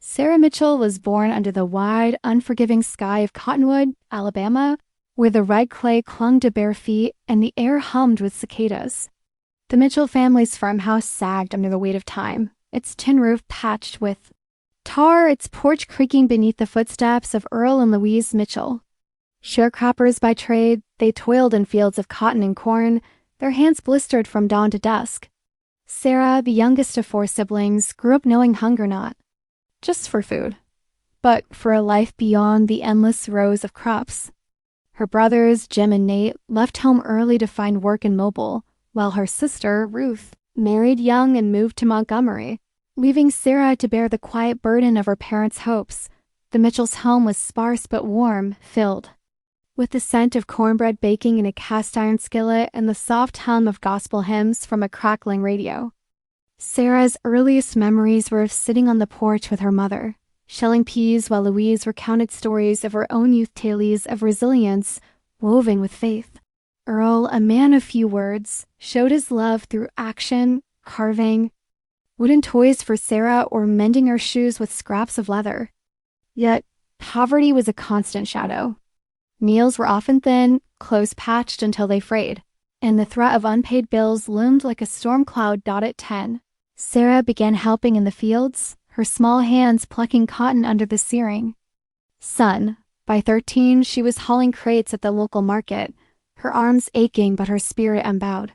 Sarah Mitchell was born under the wide, unforgiving sky of Cottonwood, Alabama, where the red clay clung to bare feet and the air hummed with cicadas. The Mitchell family's farmhouse sagged under the weight of time, its tin roof patched with tar, its porch creaking beneath the footsteps of Earl and Louise Mitchell. Sharecroppers by trade, they toiled in fields of cotton and corn, their hands blistered from dawn to dusk. Sarah, the youngest of 4 siblings, grew up knowing hunger not just for food, but for a life beyond the endless rows of crops. Her brothers, Jim and Nate, left home early to find work in Mobile, while her sister, Ruth, married young and moved to Montgomery, leaving Sarah to bear the quiet burden of her parents' hopes. The Mitchells' home was sparse but warm, filled with the scent of cornbread baking in a cast-iron skillet and the soft hum of gospel hymns from a crackling radio. Sarah's earliest memories were of sitting on the porch with her mother, shelling peas while Louise recounted stories of her own youth tales of resilience woven with faith. Earl, a man of few words, showed his love through action, carving wooden toys for Sarah or mending her shoes with scraps of leather. Yet, poverty was a constant shadow. Meals were often thin, clothes patched until they frayed, and the threat of unpaid bills loomed like a storm cloud dotted 10. Sarah began helping in the fields, her small hands plucking cotton under the searing sun. By 13, she was hauling crates at the local market, her arms aching but her spirit unbowed.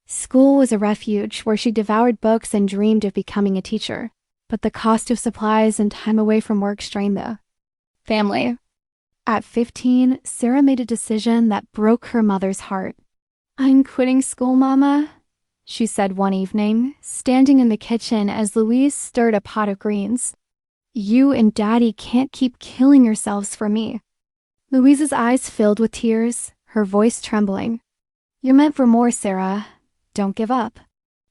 School was a refuge where she devoured books and dreamed of becoming a teacher, but the cost of supplies and time away from work strained the family. At 15, Sarah made a decision that broke her mother's heart. "I'm quitting school, Mama," she said one evening, standing in the kitchen as Louise stirred a pot of greens. "You and Daddy can't keep killing yourselves for me." Louise's eyes filled with tears, her voice trembling. "You're meant for more, Sarah. Don't give up."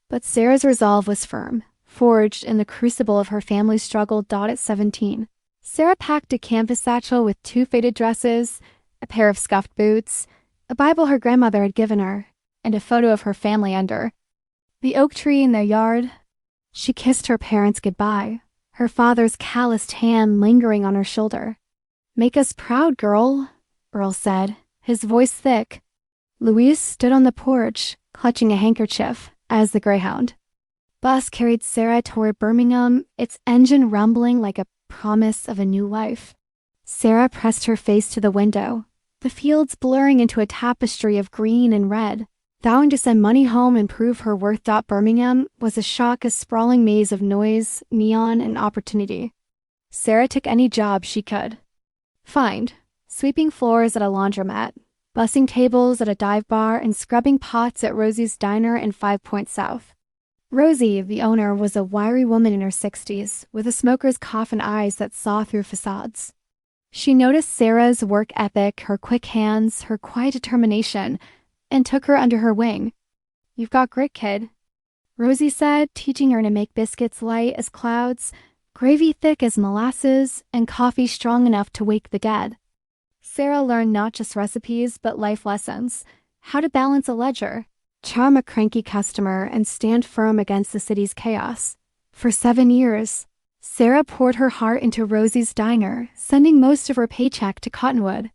But Sarah's resolve was firm, forged in the crucible of her family's struggle. At 17, Sarah packed a canvas satchel with 2 faded dresses, a pair of scuffed boots, a Bible her grandmother had given her, and a photo of her family under the oak tree in their yard. She kissed her parents goodbye, her father's calloused hand lingering on her shoulder. "Make us proud, girl," Earl said, his voice thick. Louise stood on the porch, clutching a handkerchief, as the Greyhound bus carried Sarah toward Birmingham, its engine rumbling like a promise of a new life. Sarah pressed her face to the window, the fields blurring into a tapestry of green and red. Vowing to send money home and prove her worth. Birmingham was a shock, a sprawling maze of noise, neon, and opportunity. Sarah took any job she could find, sweeping floors at a laundromat, bussing tables at a dive bar, and scrubbing pots at Rosie's Diner in 5 Points South. Rosie, the owner, was a wiry woman in her 60s, with a smoker's cough and eyes that saw through facades. She noticed Sarah's work ethic, her quick hands, her quiet determination, and took her under her wing. "You've got grit, kid," Rosie said, teaching her to make biscuits light as clouds, gravy thick as molasses, and coffee strong enough to wake the dead. Sarah learned not just recipes, but life lessons: how to balance a ledger, charm a cranky customer, and stand firm against the city's chaos. For 7 years, Sarah poured her heart into Rosie's Diner, sending most of her paycheck to Cottonwood.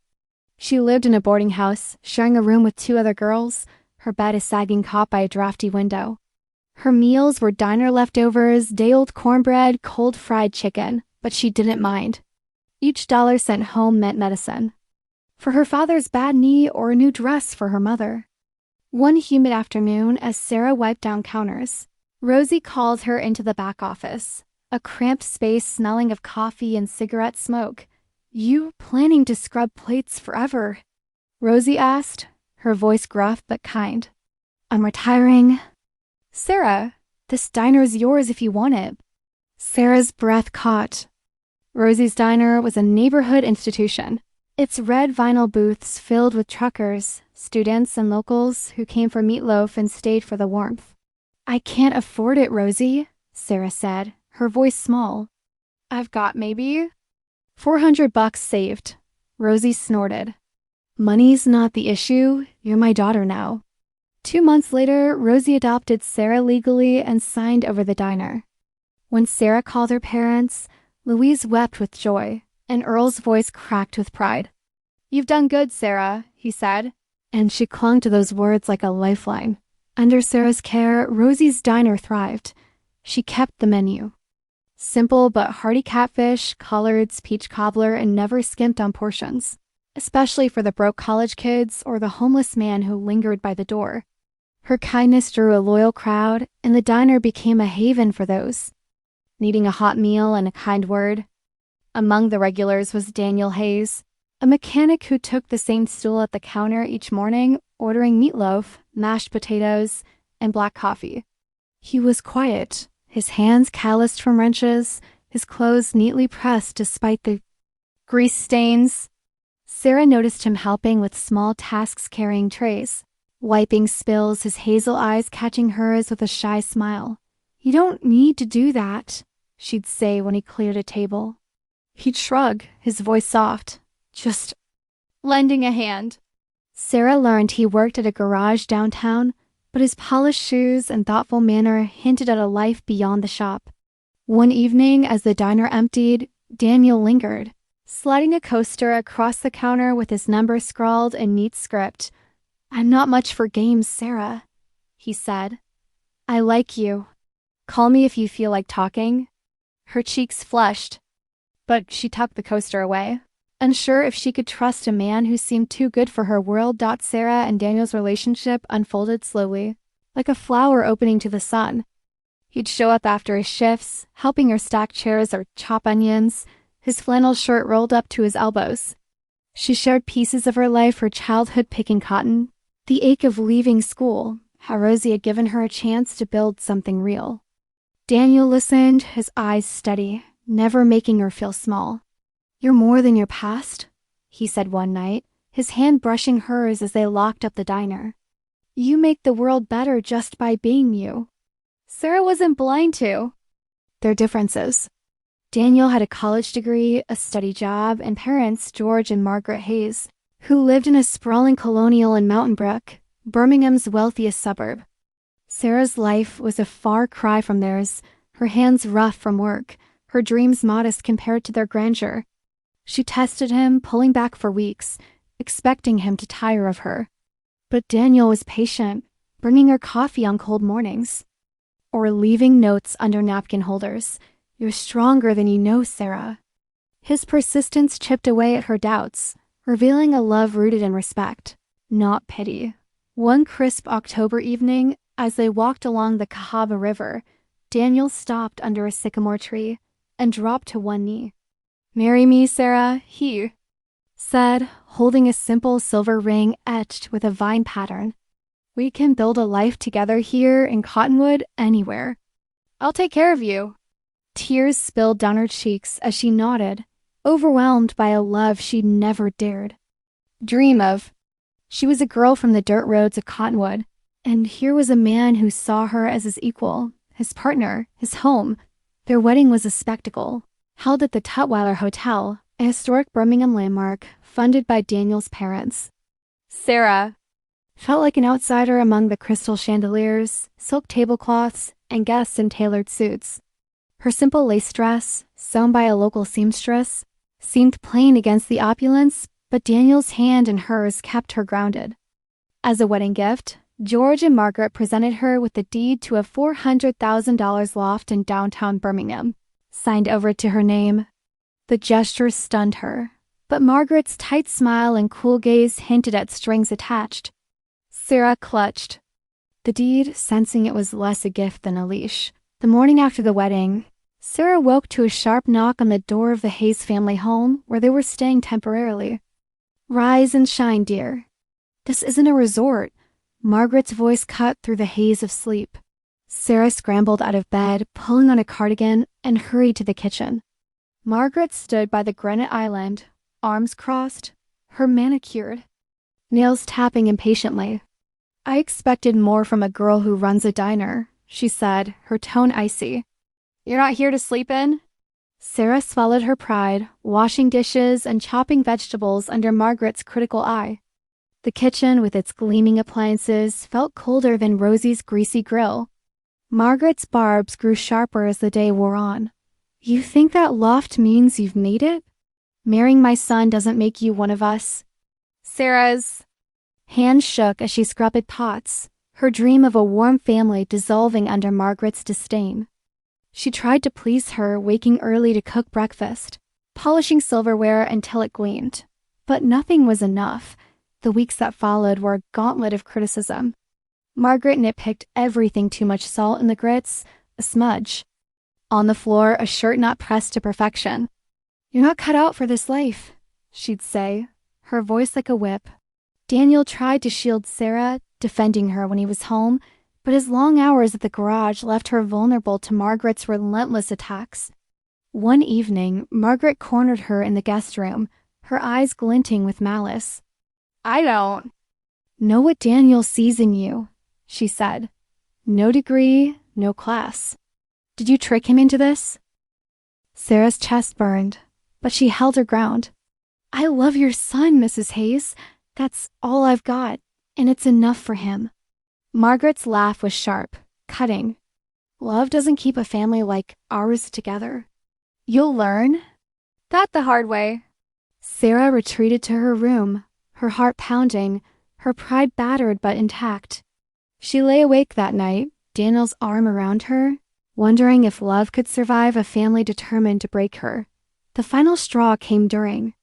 She lived in a boarding house, sharing a room with 2 other girls, her bed a sagging cot by a drafty window. Her meals were diner leftovers, day-old cornbread, cold fried chicken, but she didn't mind. Each dollar sent home meant medicine. For her father's bad knee or a new dress for her mother. One humid afternoon, as Sarah wiped down counters, Rosie called her into the back office, a cramped space smelling of coffee and cigarette smoke. "You planning to scrub plates forever?" Rosie asked, her voice gruff but kind. "I'm retiring." "Sarah, this diner's yours if you want it." Sarah's breath caught. Rosie's Diner was a neighborhood institution, its red vinyl booths filled with truckers, students, and locals who came for meatloaf and stayed for the warmth. "I can't afford it, Rosie," Sarah said, her voice small. "I've got maybe $400 saved." Rosie snorted. "Money's not the issue. You're my daughter now." 2 months later, Rosie adopted Sarah legally and signed over the diner. When Sarah called her parents, Louise wept with joy, and Earl's voice cracked with pride. "You've done good, Sarah," he said, and she clung to those words like a lifeline. Under Sarah's care, Rosie's diner thrived. She kept the menu. Simple but hearty catfish, collards, peach cobbler, and never skimped on portions, especially for the broke college kids or the homeless man who lingered by the door. Her kindness drew a loyal crowd, and the diner became a haven for those needing a hot meal and a kind word. Among the regulars was Daniel Hayes, a mechanic who took the same stool at the counter each morning, ordering meatloaf, mashed potatoes, and black coffee. He was quiet, his hands calloused from wrenches, his clothes neatly pressed despite the grease stains. Sarah noticed him helping with small tasks, carrying trays, wiping spills, his hazel eyes catching hers with a shy smile. "You don't need to do that," she'd say when he cleared a table. He'd shrug, his voice soft, "Just lending a hand." Sarah learned he worked at a garage downtown, but his polished shoes and thoughtful manner hinted at a life beyond the shop. One evening, as the diner emptied, Daniel lingered, sliding a coaster across the counter with his number scrawled in neat script. "I'm not much for games, Sarah," he said. "I like you. Call me if you feel like talking." Her cheeks flushed, but she tucked the coaster away, unsure if she could trust a man who seemed too good for her world. Sarah and Daniel's relationship unfolded slowly, like a flower opening to the sun. He'd show up after his shifts, helping her stack chairs or chop onions, his flannel shirt rolled up to his elbows. She shared pieces of her life, her childhood picking cotton, the ache of leaving school, how Rosie had given her a chance to build something real. Daniel listened, his eyes steady, never making her feel small. "You're more than your past," he said one night, his hand brushing hers as they locked up the diner. "You make the world better just by being you." Sarah wasn't blind to their differences. Daniel had a college degree, a steady job, and parents, George and Margaret Hayes, who lived in a sprawling colonial in Mountain Brook, Birmingham's wealthiest suburb. Sarah's life was a far cry from theirs, her hands rough from work, her dreams modest compared to their grandeur. She tested him, pulling back for weeks, expecting him to tire of her. But Daniel was patient, bringing her coffee on cold mornings, or leaving notes under napkin holders. "You're stronger than you know, Sarah." His persistence chipped away at her doubts, revealing a love rooted in respect, not pity. One crisp October evening, as they walked along the Cahaba River, Daniel stopped under a sycamore tree and dropped to one knee. "Marry me, Sarah," he said, holding a simple silver ring etched with a vine pattern. "We can build a life together here in Cottonwood, anywhere. I'll take care of you." Tears spilled down her cheeks as she nodded, overwhelmed by a love she'd never dared dream of. She was a girl from the dirt roads of Cottonwood, and here was a man who saw her as his equal, his partner, his home. Their wedding was a spectacle, held at the Tutwiler Hotel, a historic Birmingham landmark funded by Daniel's parents. Sarah felt like an outsider among the crystal chandeliers, silk tablecloths, and guests in tailored suits. Her simple lace dress, sewn by a local seamstress, seemed plain against the opulence, but Daniel's hand in hers kept her grounded. As a wedding gift, George and Margaret presented her with the deed to a $400,000 loft in downtown Birmingham, signed over to her name. The gesture stunned her, but Margaret's tight smile and cool gaze hinted at strings attached. Sarah clutched the deed, sensing it was less a gift than a leash. The morning after the wedding, Sarah woke to a sharp knock on the door of the Hayes family home where they were staying temporarily. "Rise and shine, dear. This isn't a resort." Margaret's voice cut through the haze of sleep. Sarah scrambled out of bed, pulling on a cardigan, and hurried to the kitchen. Margaret stood by the granite island, arms crossed, her manicured, nails tapping impatiently. "I expected more from a girl who runs a diner," she said, her tone icy. "You're not here to sleep in?" Sarah swallowed her pride, washing dishes and chopping vegetables under Margaret's critical eye. The kitchen, with its gleaming appliances, felt colder than Rosie's greasy grill. Margaret's barbs grew sharper as the day wore on. You think that loft means you've made it? Marrying my son doesn't make you one of us. Sarah's hand shook as she scrubbed pots, her dream of a warm family dissolving under Margaret's disdain. She tried to please her, waking early to cook breakfast, polishing silverware until it gleamed. But nothing was enough. The weeks that followed were a gauntlet of criticism. Margaret nitpicked everything: too much salt in the grits, a smudge. On the floor, a shirt not pressed to perfection. You're not cut out for this life, she'd say, her voice like a whip. Daniel tried to shield Sarah, defending her when he was home, but his long hours at the garage left her vulnerable to Margaret's relentless attacks. One evening, Margaret cornered her in the guest room, her eyes glinting with malice. I don't know what Daniel sees in you, she said. No degree, no class. Did you trick him into this? Sarah's chest burned, but she held her ground. I love your son, Mrs. Hayes. That's all I've got, and it's enough for him. Margaret's laugh was sharp, cutting. Love doesn't keep a family like ours together. You'll learn that the hard way. Sarah retreated to her room, her heart pounding, her pride battered but intact. She lay awake that night, Daniel's arm around her, wondering if love could survive a family determined to break her. The final straw came during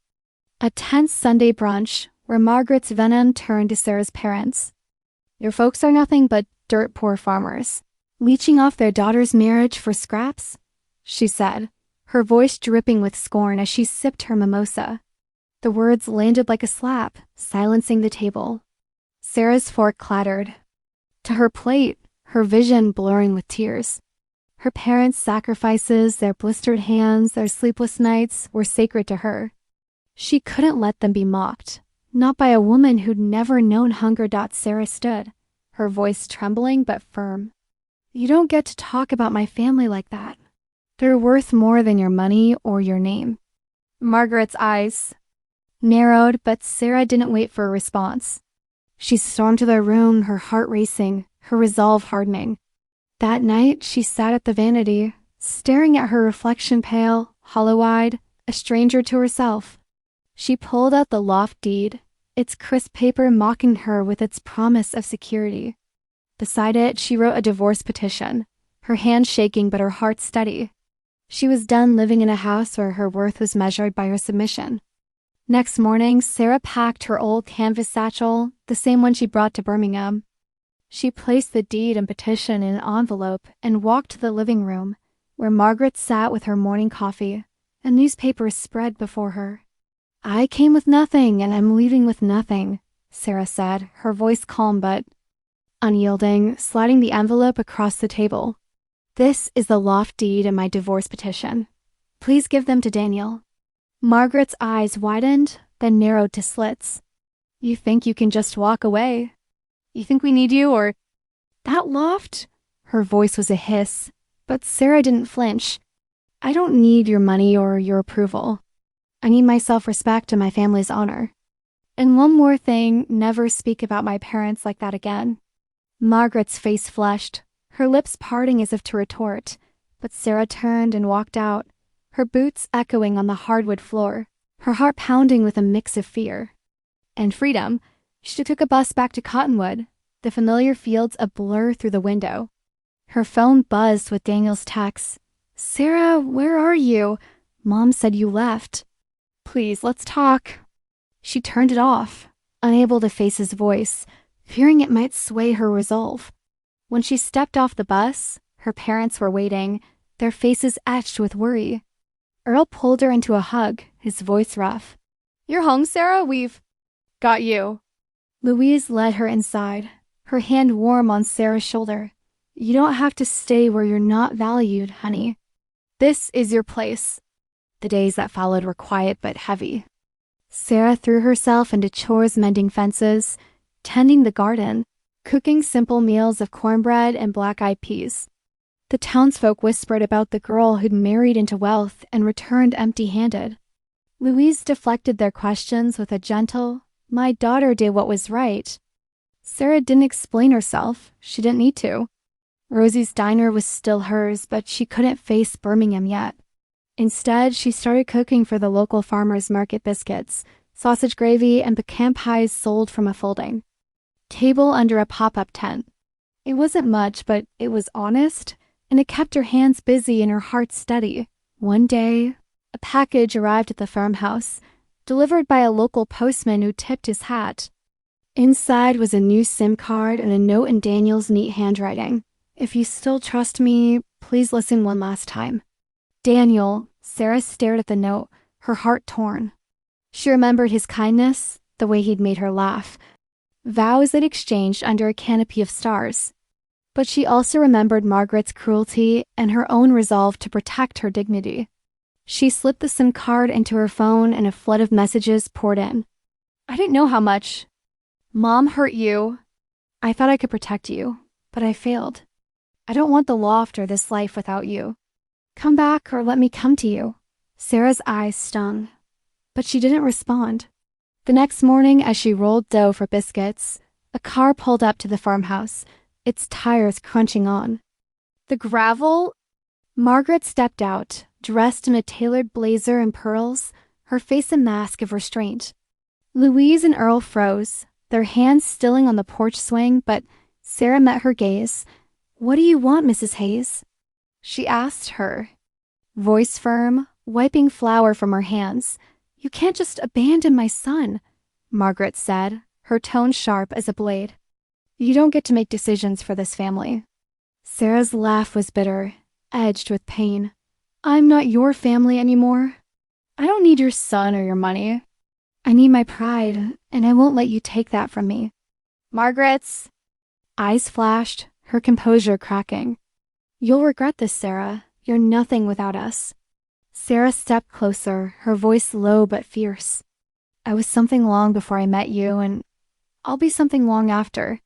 a tense Sunday brunch where Margaret's venom turned to Sarah's parents. Your folks are nothing but dirt-poor farmers, leeching off their daughter's marriage for scraps, she said, her voice dripping with scorn as she sipped her mimosa. The words landed like a slap, silencing the table. Sarah's fork clattered to her plate, her vision blurring with tears. Her parents' sacrifices, their blistered hands, their sleepless nights were sacred to her. She couldn't let them be mocked. Not by a woman who'd never known hunger. Sarah stood, her voice trembling but firm. You don't get to talk about my family like that. They're worth more than your money or your name. Margaret's eyes narrowed, but Sarah didn't wait for a response. She stormed to their room, her heart racing, her resolve hardening. That night, she sat at the vanity, staring at her reflection, pale, hollow-eyed, a stranger to herself. She pulled out the loft deed, its crisp paper mocking her with its promise of security. Beside it, she wrote a divorce petition, her hand shaking but her heart steady. She was done living in a house where her worth was measured by her submission. Next morning, Sarah packed her old canvas satchel, the same one she brought to Birmingham. She placed the deed and petition in an envelope and walked to the living room, where Margaret sat with her morning coffee, a newspaper spread before her. I came with nothing, and I'm leaving with nothing, Sarah said, her voice calm but unyielding, sliding the envelope across the table. This is the loft deed and my divorce petition. Please give them to Daniel. Margaret's eyes widened, then narrowed to slits. You think you can just walk away? You think we need you, or that loft? Her voice was a hiss, but Sarah didn't flinch. I don't need your money or your approval. I need my self-respect and my family's honor. And one more thing, never speak about my parents like that again. Margaret's face flushed, her lips parting as if to retort, but Sarah turned and walked out, her boots echoing on the hardwood floor, her heart pounding with a mix of fear and freedom. She took a bus back to Cottonwood, the familiar fields a blur through the window. Her phone buzzed with Daniel's text. Sarah, where are you? Mom said you left. Please, let's talk. She turned it off, unable to face his voice, fearing it might sway her resolve. When she stepped off the bus, her parents were waiting, their faces etched with worry. Earl pulled her into a hug, his voice rough. You're home, Sarah? We've got you. Louise led her inside, her hand warm on Sarah's shoulder. You don't have to stay where you're not valued, honey. This is your place. The days that followed were quiet but heavy. Sarah threw herself into chores, mending fences, tending the garden, cooking simple meals of cornbread and black-eyed peas. The townsfolk whispered about the girl who'd married into wealth and returned empty-handed. Louise deflected their questions with a gentle, my daughter did what was right. Sarah didn't explain herself. She didn't need to. Rosie's diner was still hers, but she couldn't face Birmingham yet. Instead, she started cooking for the local farmers market biscuits, sausage gravy, and pecan pies sold from a folding table under a pop-up tent. It wasn't much, but it was honest, and it kept her hands busy and her heart steady. One day, a package arrived at the farmhouse, delivered by a local postman who tipped his hat. Inside was a new SIM card and a note in Daniel's neat handwriting. "If you still trust me, please listen one last time." Daniel, Sarah stared at the note, her heart torn. She remembered his kindness, the way he'd made her laugh, vows they'd exchanged under a canopy of stars. But she also remembered Margaret's cruelty and her own resolve to protect her dignity. She slipped the SIM card into her phone and a flood of messages poured in. "I didn't know how much. Mom hurt you. I thought I could protect you, but I failed. I don't want the loft or this life without you. Come back or let me come to you." Sarah's eyes stung, but she didn't respond. The next morning, as she rolled dough for biscuits, a car pulled up to the farmhouse, its tires crunching on. "The gravel?" Margaret stepped out, dressed in a tailored blazer and pearls, her face a mask of restraint. Louise and Earl froze, their hands stilling on the porch swing, but Sarah met her gaze. "What do you want, Mrs. Hayes?" she asked her, voice firm, wiping flour from her hands. "You can't just abandon my son," Margaret said, her tone sharp as a blade. "You don't get to make decisions for this family." Sarah's laugh was bitter, edged with pain. "I'm not your family anymore. I don't need your son or your money. I need my pride, and I won't let you take that from me." Margaret's eyes flashed, her composure cracking. "You'll regret this, Sarah. You're nothing without us." Sarah stepped closer, her voice low but fierce. "I was something long before I met you, and I'll be something long after."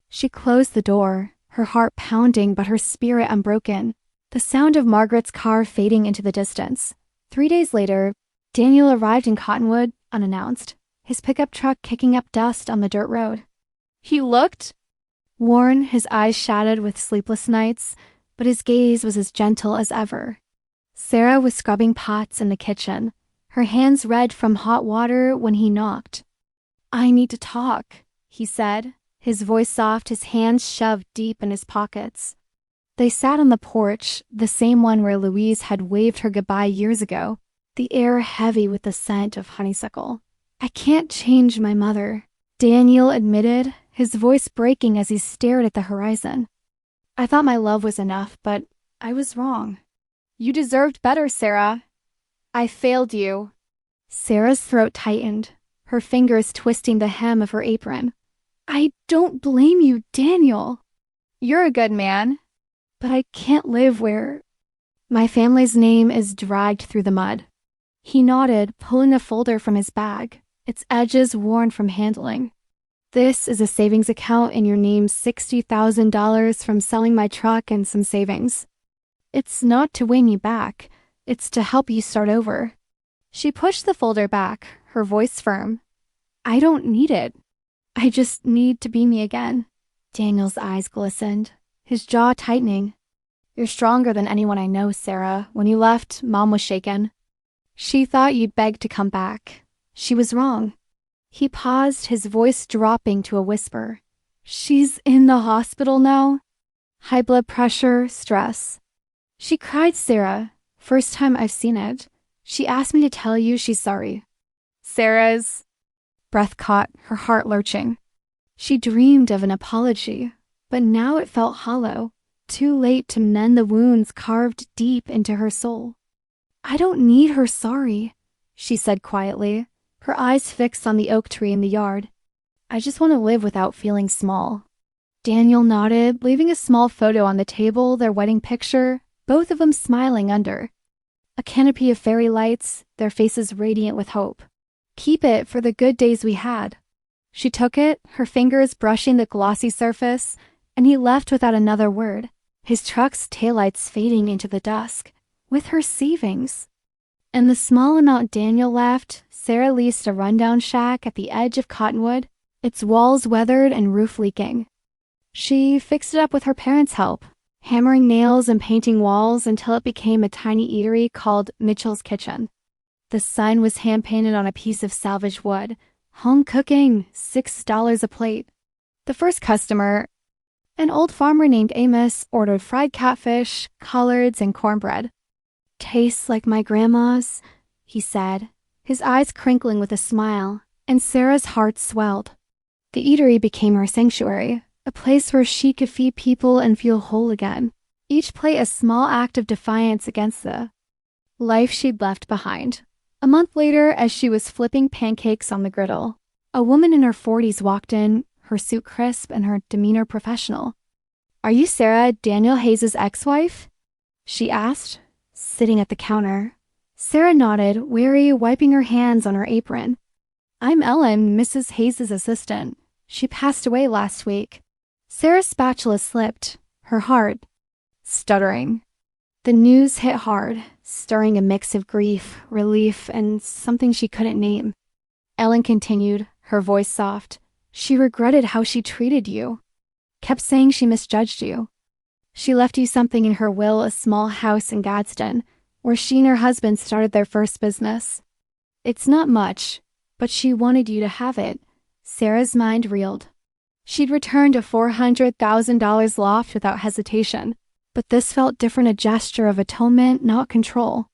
She closed the door, her heart pounding but her spirit unbroken, the sound of Margaret's car fading into the distance. 3 days later, Daniel arrived in Cottonwood, unannounced, his pickup truck kicking up dust on the dirt road. He looked worn, his eyes shadowed with sleepless nights, but his gaze was as gentle as ever. Sarah was scrubbing pots in the kitchen, her hands red from hot water when he knocked. "I need to talk," he said, his voice soft, his hands shoved deep in his pockets. They sat on the porch, the same one where Louise had waved her goodbye years ago, the air heavy with the scent of honeysuckle. "I can't change my mother," Daniel admitted, his voice breaking as he stared at the horizon. "I thought my love was enough, but I was wrong. You deserved better, Sarah. I failed you." Sarah's throat tightened, her fingers twisting the hem of her apron. "I don't blame you, Daniel. You're a good man. But I can't live where my family's name is dragged through the mud." He nodded, pulling a folder from his bag, its edges worn from handling. "This is a savings account in your name, $60,000 from selling my truck and some savings. It's not to win you back. It's to help you start over." She pushed the folder back, her voice firm. "I don't need it. I just need to be me again." Daniel's eyes glistened, his jaw tightening. "You're stronger than anyone I know, Sarah. When you left, Mom was shaken. She thought you'd beg to come back. She was wrong." He paused, his voice dropping to a whisper. "She's in the hospital now? High blood pressure, stress." "She cried, Sarah. First time I've seen it. She asked me to tell you she's sorry." Sarah's breath caught, her heart lurching. She dreamed of an apology, but now it felt hollow, too late to mend the wounds carved deep into her soul. "I don't need her sorry," she said quietly, her eyes fixed on the oak tree in the yard. "I just want to live without feeling small." Daniel nodded, leaving a small photo on the table, their wedding picture, both of them smiling under. A canopy of fairy lights, their faces radiant with hope. "Keep it for the good days we had." She took it, her fingers brushing the glossy surface, and he left without another word, his truck's taillights fading into the dusk, with her savings. In the small amount Daniel left, Sarah leased a rundown shack at the edge of Cottonwood, its walls weathered and roof leaking. She fixed it up with her parents' help, hammering nails and painting walls until it became a tiny eatery called Mitchell's Kitchen. The sign was hand-painted on a piece of salvaged wood. Home cooking, $6 a plate. The first customer, an old farmer named Amos, ordered fried catfish, collards, and cornbread. "Tastes like my grandma's," he said, his eyes crinkling with a smile, and Sarah's heart swelled. The eatery became her sanctuary, a place where she could feed people and feel whole again, each plate a small act of defiance against the life she'd left behind. A month later, as she was flipping pancakes on the griddle, a woman in her 40s walked in, her suit crisp and her demeanor professional. "Are you Sarah, Daniel Hayes' ex-wife?" she asked, sitting at the counter. Sarah nodded, weary, wiping her hands on her apron. "I'm Ellen, Mrs. Hayes' assistant. She passed away last week." Sarah's spatula slipped, her heart stuttering. The news hit hard, stirring a mix of grief, relief, and something she couldn't name. Ellen continued, her voice soft. "She regretted how she treated you. Kept saying she misjudged you. She left you something in her will, a small house in Gadsden, where she and her husband started their first business. It's not much, but she wanted you to have it." Sarah's mind reeled. She'd returned a $400,000 loft without hesitation, but this felt different, a gesture of atonement, not control.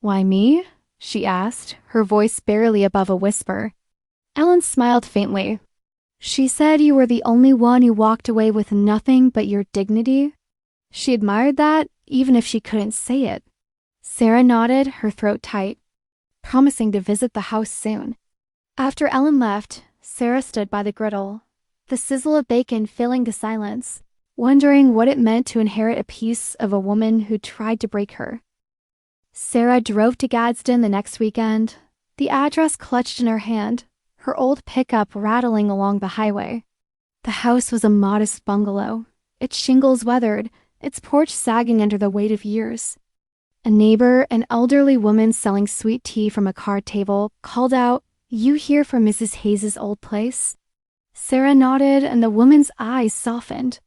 "Why me?" she asked, her voice barely above a whisper. Ellen smiled faintly. "She said you were the only one who walked away with nothing but your dignity." She admired that, even if she couldn't say it. Sarah nodded, her throat tight, promising to visit the house soon. After Ellen left, Sarah stood by the griddle, the sizzle of bacon filling the silence, wondering what it meant to inherit a piece of a woman who tried to break her. Sarah drove to Gadsden the next weekend, the address clutched in her hand, her old pickup rattling along the highway. The house was a modest bungalow, its shingles weathered, its porch sagging under the weight of years. A neighbor, an elderly woman selling sweet tea from a card table, called out, "You here from Mrs. Hayes' old place?" Sarah nodded, and the woman's eyes softened.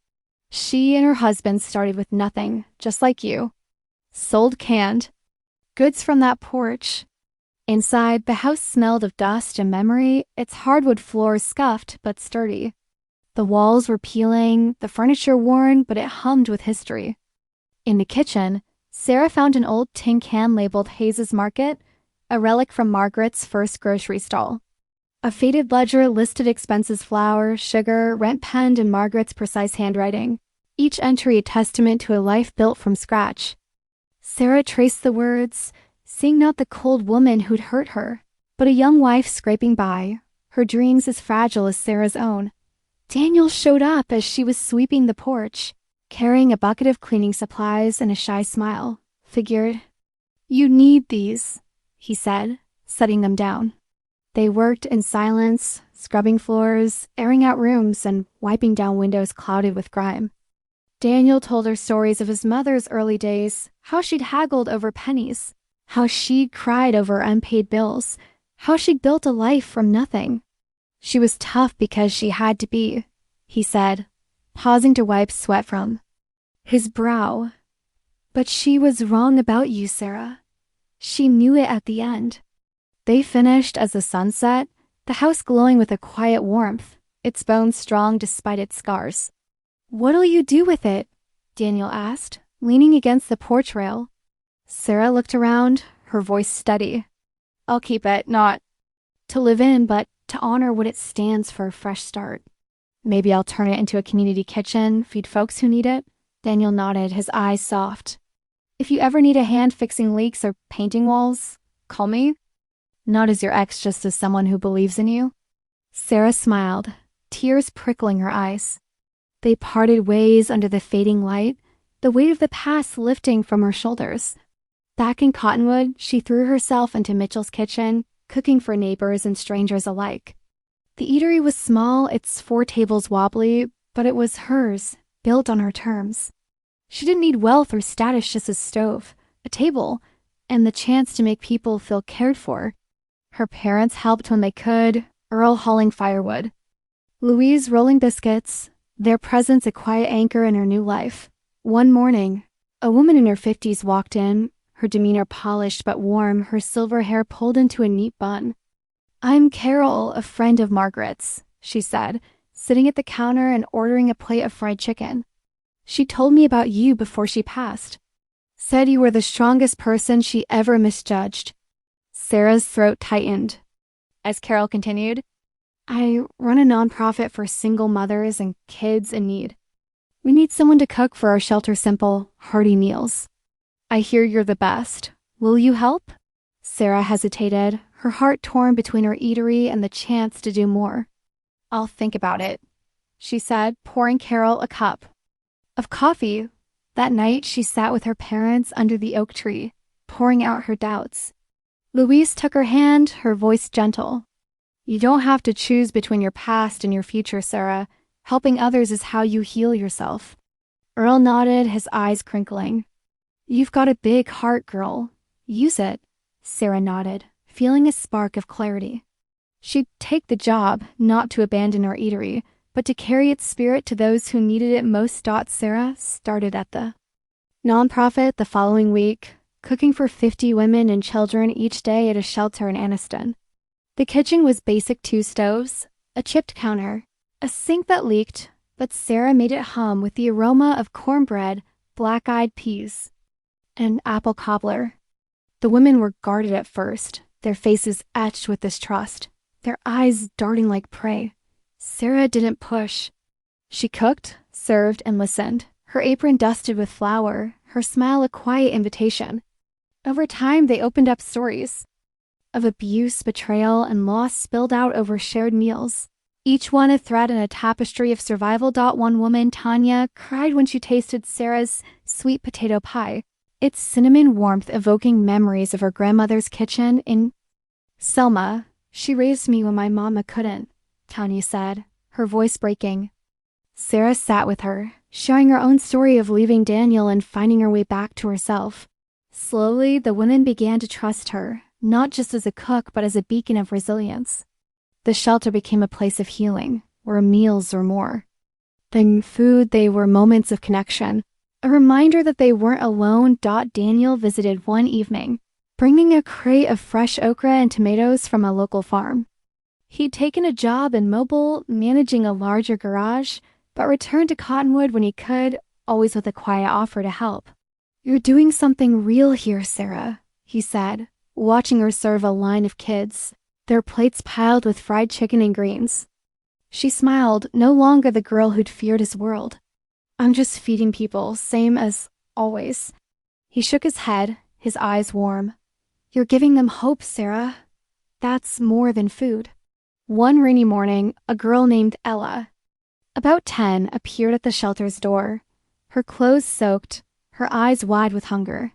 She and her husband started with nothing, just like you. Sold canned goods from that porch. Inside, the house smelled of dust and memory, its hardwood floors scuffed but sturdy. The walls were peeling, the furniture worn, but it hummed with history. In the kitchen, Sarah found an old tin can labeled Hayes' Market, a relic from Margaret's first grocery stall. A faded ledger listed expenses: flour, sugar, rent penned in Margaret's precise handwriting, each entry a testament to a life built from scratch. Sarah traced the words, seeing not the cold woman who'd hurt her, but a young wife scraping by, her dreams as fragile as Sarah's own. Daniel showed up as she was sweeping the porch, carrying a bucket of cleaning supplies and a shy smile. Figured, "You need these," he said, setting them down. They worked in silence, scrubbing floors, airing out rooms, and wiping down windows clouded with grime. Daniel told her stories of his mother's early days, how she'd haggled over pennies, how she'd cried over unpaid bills, how she'd built a life from nothing. She was tough because she had to be, he said, pausing to wipe sweat from his brow. "But she was wrong about you, Sarah. She knew it at the end." They finished as the sun set, the house glowing with a quiet warmth, its bones strong despite its scars. "What'll you do with it?" Daniel asked, leaning against the porch rail. Sarah looked around, her voice steady. "I'll keep it, not to live in, but to honor what it stands for, a fresh start. Maybe I'll turn it into a community kitchen, feed folks who need it." Daniel nodded, his eyes soft. "If you ever need a hand fixing leaks or painting walls, call me. Not as your ex, just as someone who believes in you." Sarah smiled, tears prickling her eyes. They parted ways under the fading light, the weight of the past lifting from her shoulders. Back in Cottonwood, she threw herself into Mitchell's kitchen, cooking for neighbors and strangers alike. The eatery was small, its 4 tables wobbly, but it was hers, built on her terms. She didn't need wealth or status, just a stove, a table, and the chance to make people feel cared for. Her parents helped when they could, Earl hauling firewood, Louise rolling biscuits, their presence a quiet anchor in her new life. One morning, a woman in her 50s walked in, her demeanor polished but warm, her silver hair pulled into a neat bun. "I'm Carol, a friend of Margaret's," she said, sitting at the counter and ordering a plate of fried chicken. "She told me about you before she passed. Said you were the strongest person she ever misjudged." Sarah's throat tightened. As Carol continued, "I run a nonprofit for single mothers and kids in need. We need someone to cook for our shelter simple, hearty meals. I hear you're the best. Will you help?" Sarah hesitated, her heart torn between her eatery and the chance to do more. "I'll think about it," she said, pouring Carol a cup of coffee. That night, she sat with her parents under the oak tree, pouring out her doubts. Louise took her hand, her voice gentle. "You don't have to choose between your past and your future, Sarah. Helping others is how you heal yourself." Earl nodded, his eyes crinkling. "You've got a big heart, girl. Use it." Sarah nodded, feeling a spark of clarity. She'd take the job, not to abandon her eatery, but to carry its spirit to those who needed it most. Sarah started at the nonprofit the following week, cooking for 50 women and children each day at a shelter in Anniston. The kitchen was basic 2 stoves, a chipped counter, a sink that leaked, but Sarah made it hum with the aroma of cornbread, black-eyed peas, and apple cobbler. The women were guarded at first, their faces etched with distrust, their eyes darting like prey. Sarah didn't push. She cooked, served, and listened, her apron dusted with flour, her smile a quiet invitation. Over time, they opened up stories of abuse, betrayal, and loss spilled out over shared meals, each one a thread in a tapestry of survival. One woman, Tanya, cried when she tasted Sarah's sweet potato pie, its cinnamon warmth evoking memories of her grandmother's kitchen in Selma. "She raised me when my mama couldn't," Tanya said, her voice breaking. Sarah sat with her, sharing her own story of leaving Daniel and finding her way back to herself. Slowly, the women began to trust her, not just as a cook, but as a beacon of resilience. The shelter became a place of healing, where meals were more than food. They were moments of connection, a reminder that they weren't alone. Daniel visited one evening, bringing a crate of fresh okra and tomatoes from a local farm. He'd taken a job in Mobile, managing a larger garage, but returned to Cottonwood when he could, always with a quiet offer to help. "You're doing something real here, Sarah," he said, watching her serve a line of kids, their plates piled with fried chicken and greens. She smiled, no longer the girl who'd feared his world. "I'm just feeding people, same as always." He shook his head, his eyes warm. "You're giving them hope, Sarah. That's more than food." One rainy morning, a girl named Ella, about 10, appeared at the shelter's door, her clothes soaked, her eyes wide with hunger.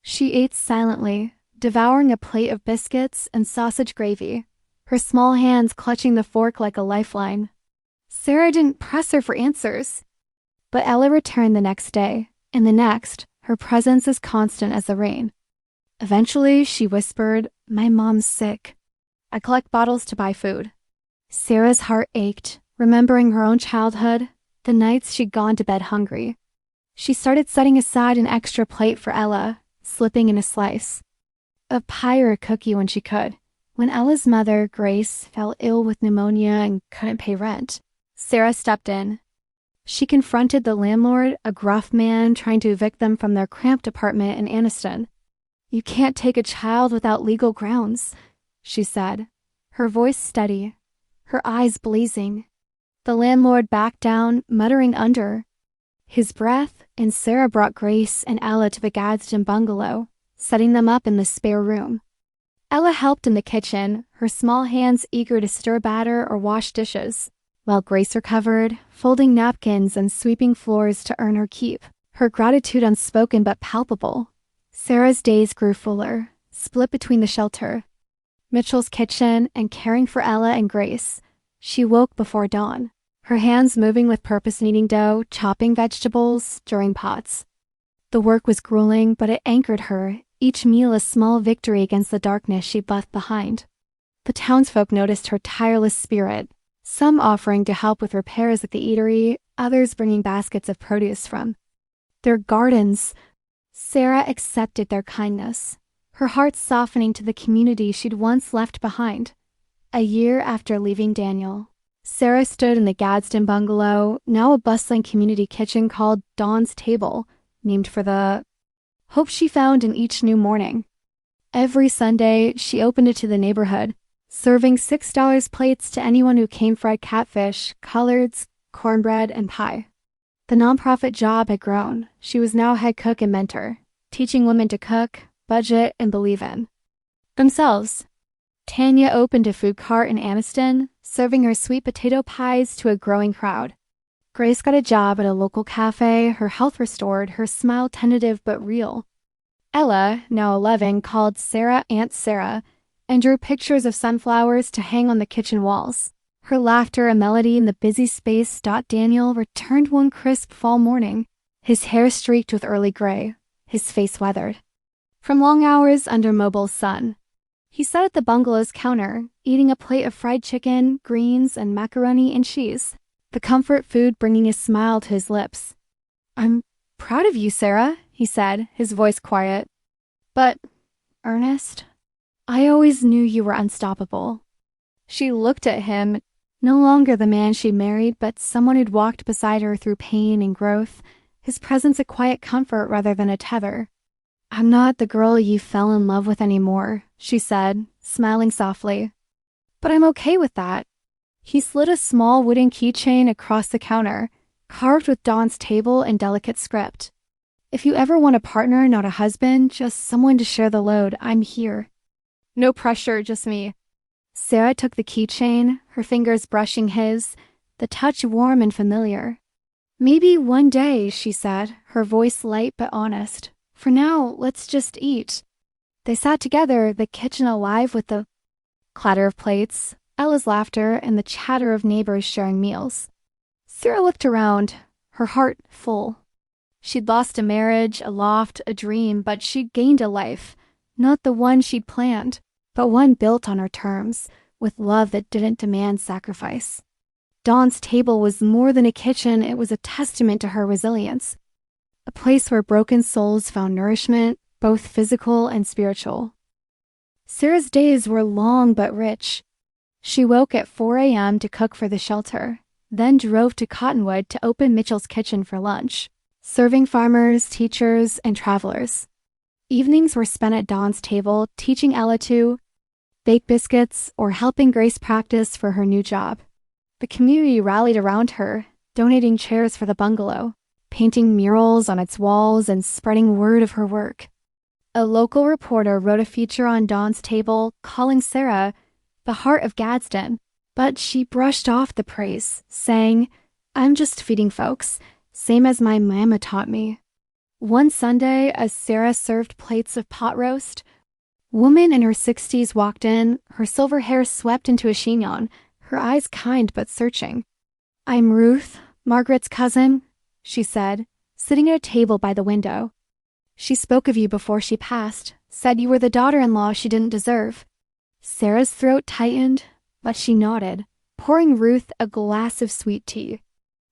She ate silently, devouring a plate of biscuits and sausage gravy, her small hands clutching the fork like a lifeline. Sarah didn't press her for answers, but Ella returned the next day, and the next, her presence as constant as the rain. Eventually, she whispered, "My mom's sick. I collect bottles to buy food." Sarah's heart ached, remembering her own childhood, the nights she'd gone to bed hungry. She started setting aside an extra plate for Ella, slipping in a slice, a pie or a cookie when she could. When Ella's mother, Grace, fell ill with pneumonia and couldn't pay rent, Sarah stepped in. She confronted the landlord, a gruff man trying to evict them from their cramped apartment in Anniston. "You can't take a child without legal grounds," she said, her voice steady, her eyes blazing. The landlord backed down, muttering under his breath, and Sarah brought Grace and Ella to the Gadsden bungalow, setting them up in the spare room. Ella helped in the kitchen, her small hands eager to stir batter or wash dishes, while Grace recovered, folding napkins and sweeping floors to earn her keep, her gratitude unspoken but palpable. Sarah's days grew fuller, split between the shelter, Mitchell's kitchen, and caring for Ella and Grace. She woke before dawn, her hands moving with purpose, kneading dough, chopping vegetables, stirring pots. The work was grueling, but it anchored her, each meal a small victory against the darkness she'd left behind. The townsfolk noticed her tireless spirit, some offering to help with repairs at the eatery, others bringing baskets of produce from their gardens. Sarah accepted their kindness, her heart softening to the community she'd once left behind. A year after leaving Daniel, Sarah stood in the Gadsden bungalow, now a bustling community kitchen called Dawn's Table, named for the hope she found in each new morning. Every Sunday, she opened it to the neighborhood, serving $6 plates to anyone who came fried catfish, collards, cornbread, and pie. The nonprofit job had grown. She was now head cook and mentor, teaching women to cook, budget, and believe in themselves. Tanya opened a food cart in Anniston, serving her sweet potato pies to a growing crowd. Grace got a job at a local cafe, her health restored, her smile tentative but real. Ella, now 11, called Sarah Aunt Sarah and drew pictures of sunflowers to hang on the kitchen walls. Her laughter a melody in the busy space. Daniel returned one crisp fall morning, his hair streaked with early gray, his face weathered from long hours under Mobile's sun. He sat at the bungalow's counter, eating a plate of fried chicken, greens, and macaroni and cheese, the comfort food bringing a smile to his lips. "I'm proud of you, Sarah," he said, his voice quiet. "But, Ernest, I always knew you were unstoppable." She looked at him, no longer the man she married, but someone who'd walked beside her through pain and growth, his presence a quiet comfort rather than a tether. "I'm not the girl you fell in love with anymore," she said, smiling softly. "But I'm okay with that." He slid a small wooden keychain across the counter, carved with Dawn's Table in delicate script. "If you ever want a partner, not a husband, just someone to share the load, I'm here." No pressure, just me. Sarah took the keychain, her fingers brushing his, the touch warm and familiar. "Maybe one day," she said, her voice light but honest. "For now, let's just eat." They sat together, the kitchen alive with the clatter of plates, Ella's laughter, and the chatter of neighbors sharing meals. Sarah looked around, her heart full. She'd lost a marriage, a loft, a dream, but she'd gained a life. Not the one she'd planned, but one built on her terms, with love that didn't demand sacrifice. Dawn's Table was more than a kitchen, it was a testament to her resilience. A place where broken souls found nourishment, both physical and spiritual. Sarah's days were long but rich. She woke at 4 a.m. to cook for the shelter, then drove to Cottonwood to open Mitchell's Kitchen for lunch, serving farmers, teachers, and travelers. Evenings were spent at Dawn's Table, teaching Ella to bake biscuits or helping Grace practice for her new job. The community rallied around her, donating chairs for the bungalow, painting murals on its walls, and spreading word of her work. A local reporter wrote a feature on Dawn's Table, calling Sarah the heart of Gadsden, but she brushed off the praise, saying, "I'm just feeding folks, same as my mama taught me." One Sunday, as Sarah served plates of pot roast, a woman in her 60s walked in, her silver hair swept into a chignon, her eyes kind but searching. "I'm Ruth, Margaret's cousin," she said, sitting at a table by the window. "She spoke of you before she passed, said you were the daughter-in-law she didn't deserve." Sarah's throat tightened, but she nodded, pouring Ruth a glass of sweet tea.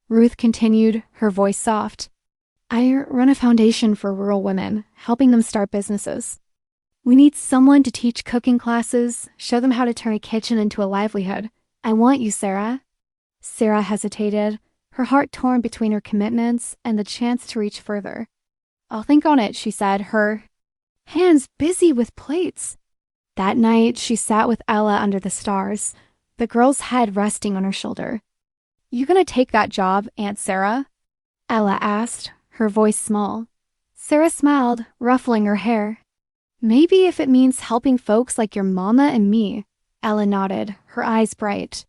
Ruth continued, her voice soft. "I run a foundation for rural women, helping them start businesses. We need someone to teach cooking classes, show them how to turn a kitchen into a livelihood. I want you, Sarah." Sarah hesitated, her heart torn between her commitments and the chance to reach further. "I'll think on it," she said, her hands busy with plates. That night, she sat with Ella under the stars, the girl's head resting on her shoulder. "You gonna take that job, Aunt Sarah?" Ella asked, her voice small. Sarah smiled, ruffling her hair. "Maybe if it means helping folks like your mama and me." Ella nodded, her eyes bright.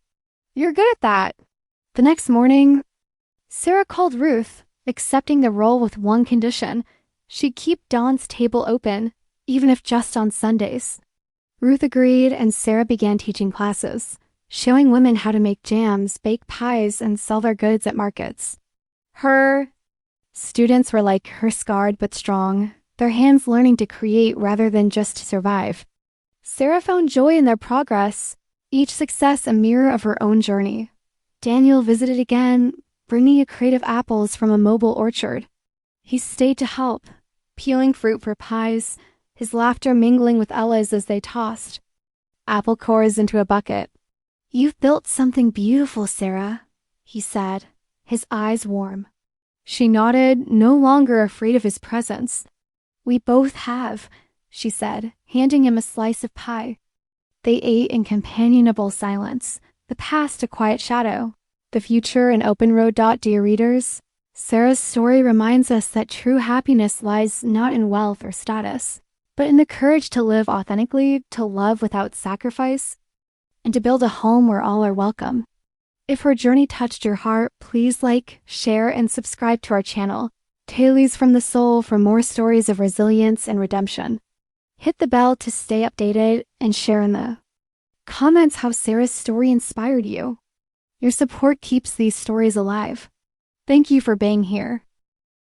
"You're good at that." The next morning, Sarah called Ruth, accepting the role with one condition. She'd keep Dawn's Table open, even if just on Sundays. Ruth agreed, and Sarah began teaching classes, showing women how to make jams, bake pies, and sell their goods at markets. Her students were like her, scarred but strong, their hands learning to create rather than just to survive. Sarah found joy in their progress, each success a mirror of her own journey. Daniel visited again, bringing a crate of apples from a mobile orchard. He stayed to help, peeling fruit for pies, his laughter mingling with Ella's as they tossed apple cores into a bucket. "You've built something beautiful, Sarah," he said, his eyes warm. She nodded, no longer afraid of his presence. "We both have," she said, handing him a slice of pie. They ate in companionable silence, the past a quiet shadow, the future an open road. Dear readers, Sarah's story reminds us that true happiness lies not in wealth or status, but in the courage to live authentically, to love without sacrifice, and to build a home where all are welcome. If her journey touched your heart, please like, share, and subscribe to our channel, Tales from the Soul, for more stories of resilience and redemption. Hit the bell to stay updated and share in the comments how Sarah's story inspired you. Your support keeps these stories alive. Thank you for being here.